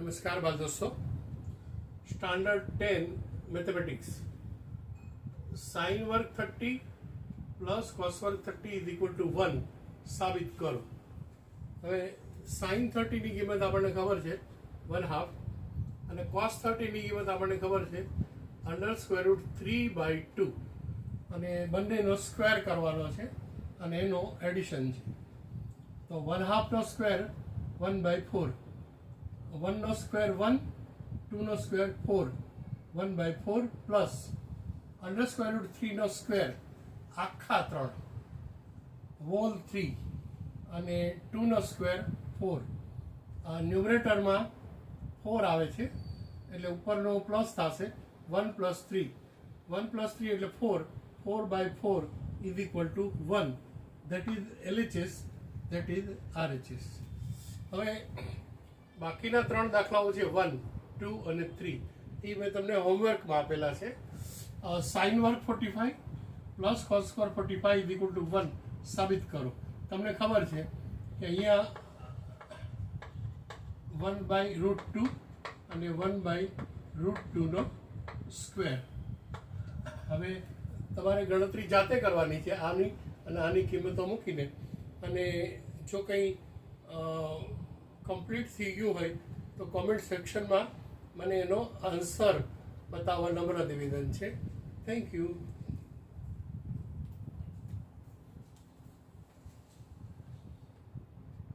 नमस्कार बाल दोस्तों। स्टैंडर्ड 10 मैथमेटिक्स साइन वर्ग 30 प्लस कॉस वर्ग 30 इज इक्वल टू 1 साबित करो। હવે સાइन 30 ની કિંમત આપણને ખબર છે 1/2 અને cos 30 ની કિંમત આપણને ખબર છે √3/2 અને બંનેનો સ્ક્વેર કરવાનો છે અને એનો એડિશન છે। તો 1/2 નો સ્ક્વેર 1/4, 1 નો સ્ક્વેર 1, 2 નો સ્ક્વેર 4, 1/4 પ્લસ √3 નો સ્ક્વેર આખા 3 હોલ 3 અને 2 નો સ્ક્વેર 4। ન્યુમરેટરમાં 4 આવે છે એટલે ઉપરનો પ્લસ થશે 1 + 3, 1 + 3 એટલે 4, 4/4 is equal to 1, that is LHS, that is RHS। હવે બાકીના 3 દાખલાઓ છે 1, 2 અને 3 એ મેં તમને હોમવર્કમાં આપેલા છે। સાઇન વર્ગ 45 પ્લસ કોસ વર્ગ 45 ઇઝ ઇક્વલ ટુ 1 સાબિત કરો। તમને ખબર છે કે અહીંયા 1/√2 અને 1/√2 નો સ્ક્વેર। હવે તમારે ગણતરી જાતે કરવાની છે આની અને આની કિંમતો મૂકીને, અને જો કંઈ કમ્પ્લીટ થઈ ગયું હોય તો કોમેન્ટ સેક્શનમાં મને એનો આન્સર બતાવવા નમ્ર નિવેદન છે। Thank you.